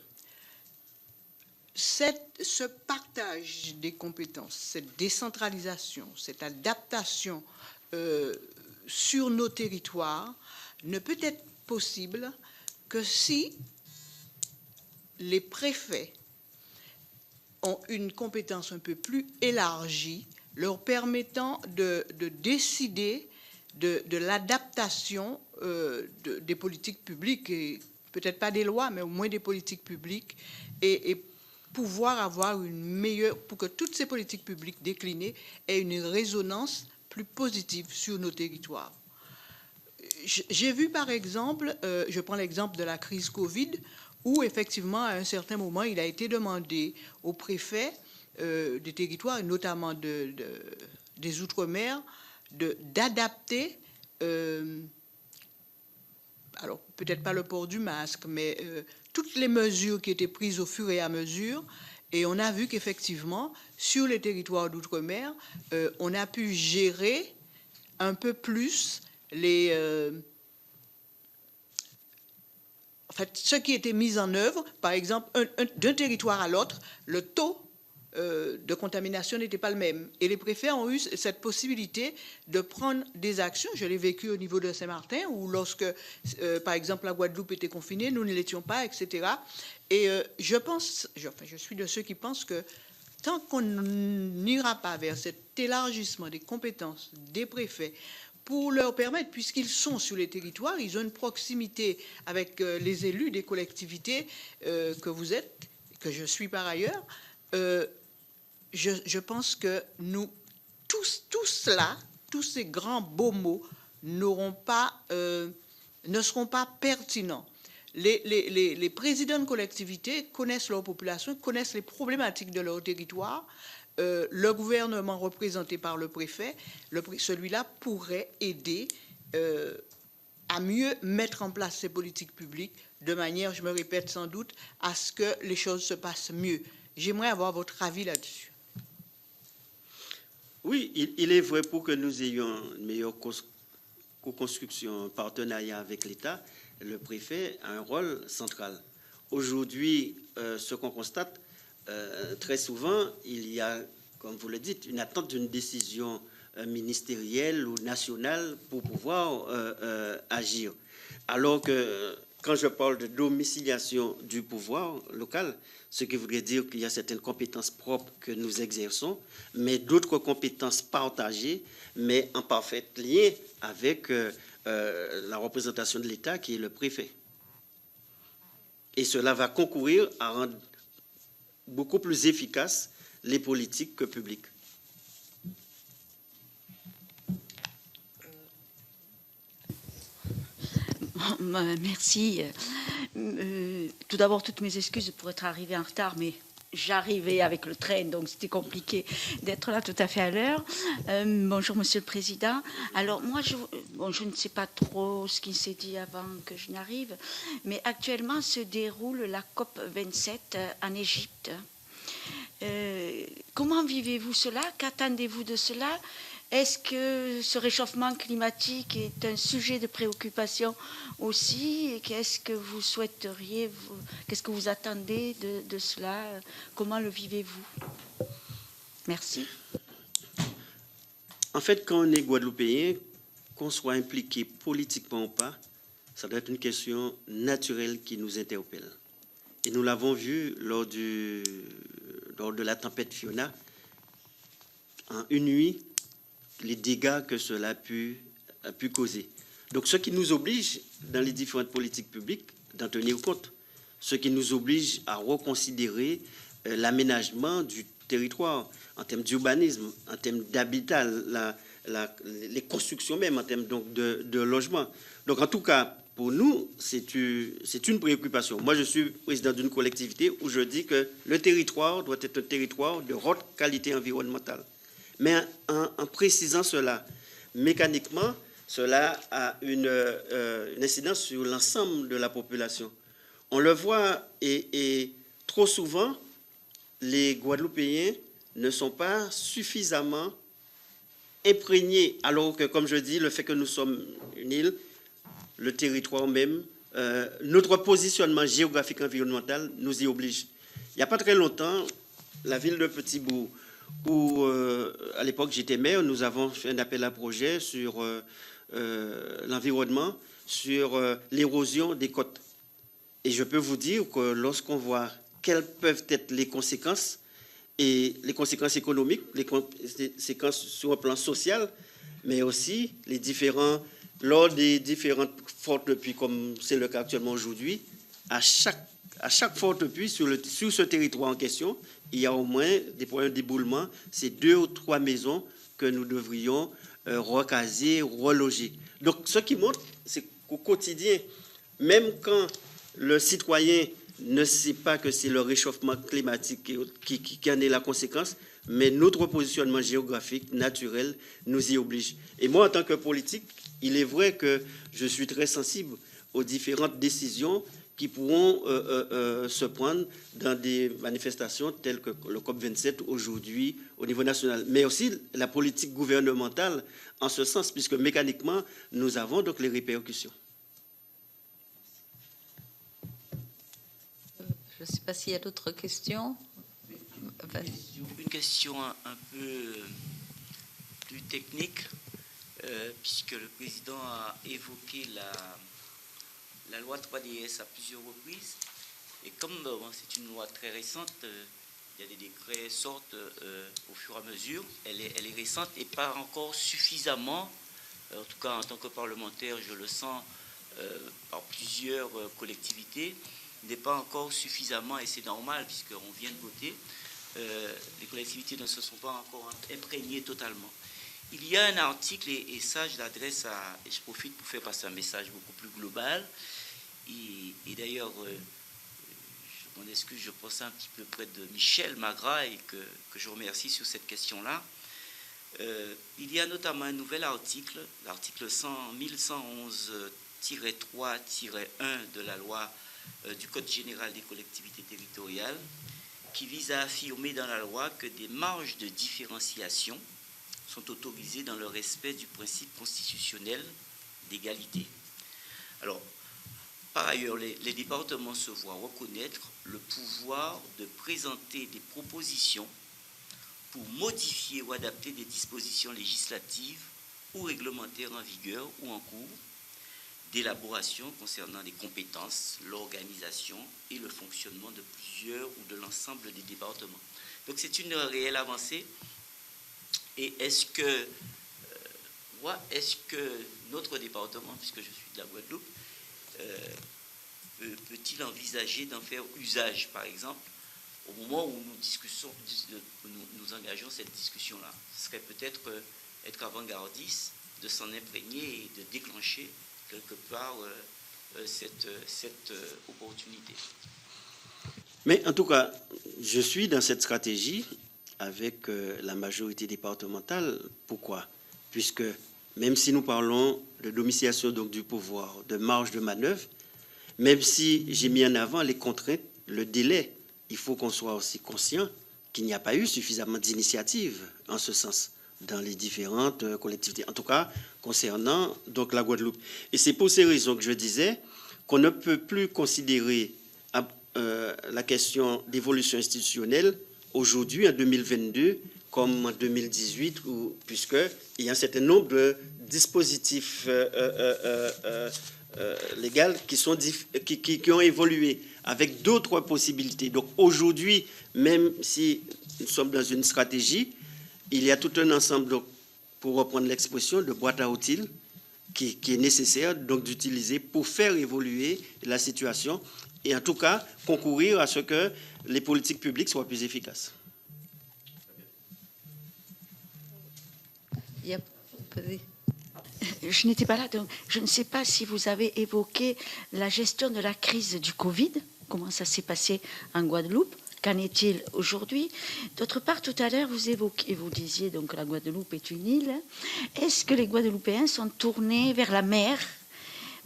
ce partage des compétences, cette décentralisation, cette adaptation sur nos territoires ne peut être possible que si les préfets ont une compétence un peu plus élargie, leur permettant de décider de l'adaptation des politiques publiques, et peut-être pas des lois, mais au moins des politiques publiques, et pouvoir avoir une meilleure, pour que toutes ces politiques publiques déclinées aient une résonance plus positive sur nos territoires. J'ai vu par exemple, je prends l'exemple de la crise Covid, où effectivement à un certain moment il a été demandé aux préfets des territoires, notamment des Outre-mer, d'adapter, alors peut-être pas le port du masque, mais toutes les mesures qui étaient prises au fur et à mesure. Et on a vu qu'effectivement, sur les territoires d'outre-mer, on a pu gérer un peu plus en fait, ce qui était mis en œuvre. Par exemple, d'un territoire à l'autre, le taux de contamination n'était pas le même. Et les préfets ont eu cette possibilité de prendre des actions. Je l'ai vécu au niveau de Saint-Martin, où lorsque, par exemple, la Guadeloupe était confinée, nous ne l'étions pas, etc. Et je suis de ceux qui pensent que tant qu'on n'ira pas vers cet élargissement des compétences des préfets, pour leur permettre, puisqu'ils sont sur les territoires, ils ont une proximité avec les élus des collectivités que vous êtes, que je suis par ailleurs, je pense que nous, tous cela, tous ces grands beaux mots ne seront pas pertinents. Les présidents de collectivités connaissent leur population, connaissent les problématiques de leur territoire. Le gouvernement représenté par le préfet, celui-là pourrait aider à mieux mettre en place ces politiques publiques de manière, je me répète sans doute, à ce que les choses se passent mieux. J'aimerais avoir votre avis là-dessus. Oui, il est vrai, pour que nous ayons une meilleure co-construction, un partenariat avec l'État, le préfet a un rôle central. Aujourd'hui, ce qu'on constate, très souvent, il y a, comme vous le dites, une attente d'une décision ministérielle ou nationale pour pouvoir agir. Alors que quand je parle de domiciliation du pouvoir local, ce qui voudrait dire qu'il y a certaines compétences propres que nous exerçons, mais d'autres compétences partagées, mais en parfait lien avec la représentation de l'État qui est le préfet. Et cela va concourir à rendre beaucoup plus efficaces les politiques publiques. Merci. Tout d'abord, toutes mes excuses pour être arrivée en retard, mais j'arrivais avec le train, donc c'était compliqué d'être là tout à fait à l'heure. Bonjour, Monsieur le Président. Alors, moi, je ne sais pas trop ce qui s'est dit avant que je n'arrive, mais actuellement se déroule la COP 27 en Égypte. Comment vivez-vous cela? Qu'attendez-vous de cela? Est-ce que ce réchauffement climatique est un sujet de préoccupation aussi? Et qu'est-ce que vous souhaiteriez, qu'est-ce que vous attendez de cela? Comment le vivez-vous? Merci. En fait, quand on est guadeloupéen, qu'on soit impliqué politiquement ou pas, ça doit être une question naturelle qui nous interpelle. Et nous l'avons vu lors de la tempête Fiona, en une nuit, les dégâts que cela a pu causer. Donc, ce qui nous oblige, dans les différentes politiques publiques, d'en tenir compte. Ce qui nous oblige à reconsidérer l'aménagement du territoire en termes d'urbanisme, en termes d'habitat, les constructions même, en termes donc, de logement. Donc, en tout cas, pour nous, c'est une préoccupation. Moi, je suis président d'une collectivité où je dis que le territoire doit être un territoire de haute qualité environnementale. Mais en précisant cela, mécaniquement, cela a une incidence sur l'ensemble de la population. On le voit, et trop souvent, les Guadeloupéens ne sont pas suffisamment imprégnés, alors que, comme je dis, le fait que nous sommes une île, le territoire même, notre positionnement géographique environnemental nous y oblige. Il n'y a pas très longtemps, la ville de Petit-Bourg, où, à l'époque, j'étais maire, nous avons fait un appel à projet sur l'environnement, sur l'érosion des côtes. Et je peux vous dire que lorsqu'on voit quelles peuvent être les conséquences, et les conséquences économiques, les conséquences sur le plan social, mais aussi lors des différentes fortes pluies, comme c'est le cas actuellement aujourd'hui, à à chaque forte pluie sur ce territoire en question, il y a au moins des problèmes d'éboulement. C'est 2 ou 3 maisons que nous devrions recaser, reloger. Donc, ce qui montre, c'est qu'au quotidien, même quand le citoyen ne sait pas que c'est le réchauffement climatique qui en est la conséquence, mais notre positionnement géographique, naturel, nous y oblige. Et moi, en tant que politique, il est vrai que je suis très sensible aux différentes décisions qui pourront se prendre dans des manifestations telles que le COP27 aujourd'hui au niveau national, mais aussi la politique gouvernementale en ce sens, puisque mécaniquement, nous avons donc les répercussions. Je ne sais pas s'il y a d'autres questions. Une question un peu plus technique, puisque le président a évoqué la loi 3DS à plusieurs reprises. Et comme c'est une loi très récente, il y a des décrets sortent au fur et à mesure. Elle est récente et pas encore suffisamment, en tout cas en tant que parlementaire, je le sens par plusieurs collectivités, n'est pas encore suffisamment, et c'est normal puisqu'on vient de voter. Les collectivités ne se sont pas encore imprégnées totalement. Il y a un article, et ça je l'adresse à, et je profite pour faire passer un message beaucoup plus global, et d'ailleurs, je m'en excuse, je pense un petit peu près de Michel Magras, et que je remercie sur cette question-là. Il y a notamment un nouvel article, l'article 1111-3-1 de la loi du Code général des collectivités territoriales, qui vise à affirmer dans la loi que des marges de différenciation sont autorisées dans le respect du principe constitutionnel d'égalité. Alors, par ailleurs, les départements se voient reconnaître le pouvoir de présenter des propositions pour modifier ou adapter des dispositions législatives ou réglementaires en vigueur ou en cours d'élaboration concernant les compétences, l'organisation et le fonctionnement de plusieurs ou de l'ensemble des départements. Donc c'est une réelle avancée. Et est-ce que notre département, puisque je suis de la Guadeloupe, peut-il envisager d'en faire usage, par exemple, au moment où nous engageons cette discussion-là? Ce serait peut-être être avant-gardiste, de s'en imprégner et de déclencher quelque part cette opportunité. Mais en tout cas, je suis dans cette stratégie avec la majorité départementale. Pourquoi? Puisque même si nous parlons de domiciliation donc du pouvoir, de marge de manœuvre, même si j'ai mis en avant les contraintes, le délai, il faut qu'on soit aussi conscient qu'il n'y a pas eu suffisamment d'initiatives en ce sens dans les différentes collectivités, en tout cas concernant donc la Guadeloupe. Et c'est pour ces raisons que je disais qu'on ne peut plus considérer la question d'évolution institutionnelle aujourd'hui, en 2022, comme en 2018, puisqu'il y a un certain nombre de dispositifs légaux qui ont évolué avec d'autres possibilités. Donc aujourd'hui, même si nous sommes dans une stratégie, il y a tout un ensemble, donc, pour reprendre l'expression, de boîte à outils qui est nécessaire donc d'utiliser pour faire évoluer la situation et en tout cas concourir à ce que les politiques publiques soient plus efficaces. Je n'étais pas là, donc je ne sais pas si vous avez évoqué la gestion de la crise du Covid, comment ça s'est passé en Guadeloupe. Qu'en est-il aujourd'hui? D'autre part, tout à l'heure, vous disiez donc que la Guadeloupe est une île. Est-ce que les Guadeloupéens sont tournés vers la mer?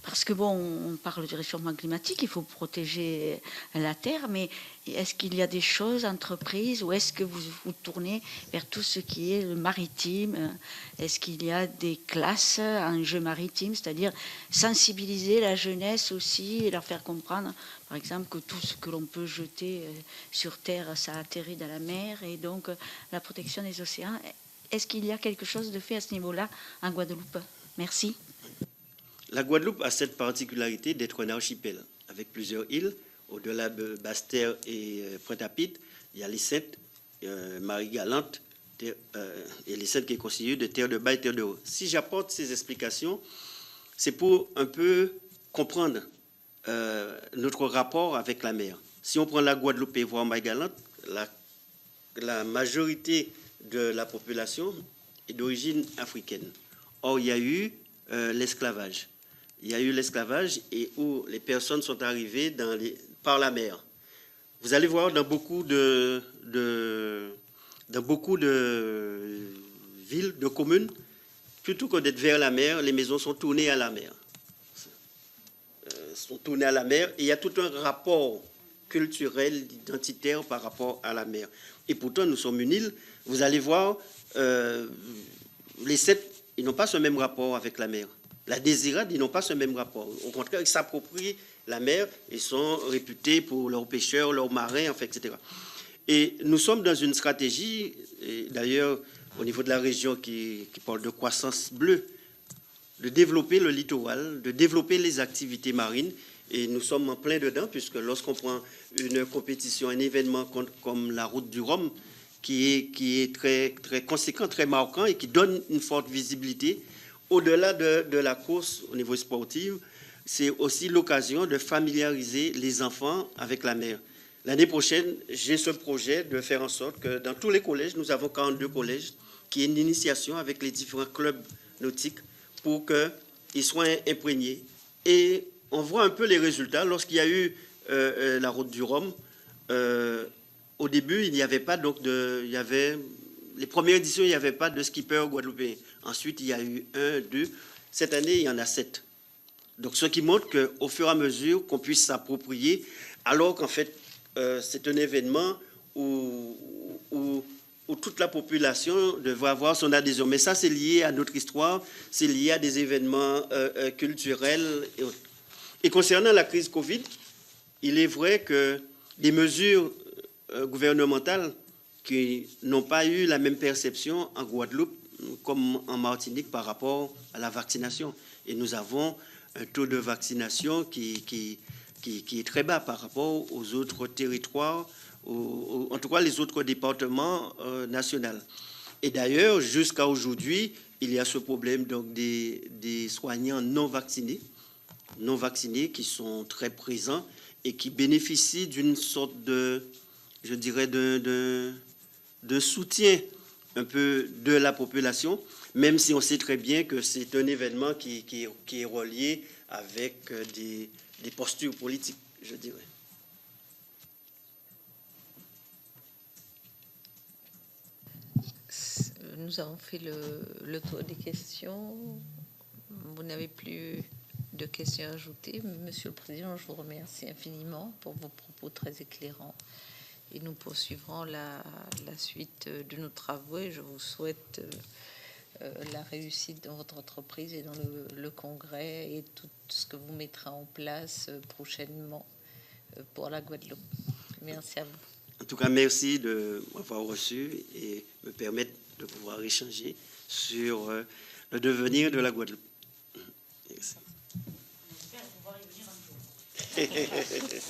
Parce que, bon, on parle du réchauffement climatique, il faut protéger la terre, mais est-ce qu'il y a des choses entreprises ou est-ce que vous vous tournez vers tout ce qui est le maritime? Est-ce qu'il y a des classes en jeu maritime, c'est-à-dire sensibiliser la jeunesse aussi et leur faire comprendre, par exemple, que tout ce que l'on peut jeter sur terre, ça atterrit dans la mer, et donc la protection des océans. Est-ce qu'il y a quelque chose de fait à ce niveau-là en Guadeloupe? Merci. La Guadeloupe a cette particularité d'être un archipel avec plusieurs îles. Au-delà de Basse-Terre et Pointe-à-Pitre, il y a les Saintes, Marie-Galante, et les Saintes qui est constituée de terre de bas et terre de haut. Si j'apporte ces explications, c'est pour un peu comprendre notre rapport avec la mer. Si on prend la Guadeloupe et voire Marie-Galante, la majorité de la population est d'origine africaine. Or, il y a eu l'esclavage. Il y a eu l'esclavage et où les personnes sont arrivées par la mer. Vous allez voir dans beaucoup de villes, de communes, plutôt que d'être vers la mer, les maisons sont tournées à la mer. Sont tournées à la mer et il y a tout un rapport culturel, identitaire par rapport à la mer. Et pourtant, nous sommes une île. Vous allez voir, les Sept, ils n'ont pas ce même rapport avec la mer. La Désirade, ils n'ont pas ce même rapport. Au contraire, ils s'approprient la mer. Ils sont réputés pour leurs pêcheurs, leurs marins, enfin, etc. Et nous sommes dans une stratégie, d'ailleurs, au niveau de la région qui parle de croissance bleue, de développer le littoral, de développer les activités marines. Et nous sommes en plein dedans, puisque lorsqu'on prend une compétition, un événement comme la Route du Rhum, qui est très, très conséquent, très marquant et qui donne une forte visibilité, au-delà de la course au niveau sportif, c'est aussi l'occasion de familiariser les enfants avec la mer. L'année prochaine, j'ai ce projet de faire en sorte que dans tous les collèges, nous avons 42 collèges, qui est une initiation avec les différents clubs nautiques pour qu'ils soient imprégnés. Et on voit un peu les résultats. Lorsqu'il y a eu la Route du Rhum, au début, il n'y avait pas les premières éditions, il n'y avait pas de skippers guadeloupéens. Ensuite, il y a eu 1, 2. Cette année, il y en a 7. Donc, ce qui montre qu'au fur et à mesure qu'on puisse s'approprier, alors qu'en fait, c'est un événement où toute la population devrait avoir son adhésion. Mais ça, c'est lié à notre histoire, c'est lié à des événements culturels et autres. Et concernant la crise Covid, il est vrai que des mesures gouvernementales qui n'ont pas eu la même perception en Guadeloupe comme en Martinique par rapport à la vaccination. Et nous avons un taux de vaccination qui est très bas par rapport aux autres territoires, en tout cas les autres départements nationaux. Et d'ailleurs, jusqu'à aujourd'hui, il y a ce problème donc, des soignants non vaccinés qui sont très présents et qui bénéficient d'une sorte de, je dirais, de soutien un peu de la population, même si on sait très bien que c'est un événement qui est relié avec des postures politiques, je dirais. Nous avons fait le tour des questions. Vous n'avez plus de questions à ajouter. Monsieur le Président, je vous remercie infiniment pour vos propos très éclairants. Et nous poursuivrons la suite de nos travaux et je vous souhaite la réussite dans votre entreprise et dans le congrès et tout ce que vous mettrez en place prochainement pour la Guadeloupe. Merci à vous. En tout cas, merci de m'avoir reçu et me permettre de pouvoir échanger sur le devenir de la Guadeloupe. Merci. J'espère pouvoir y venir un jour.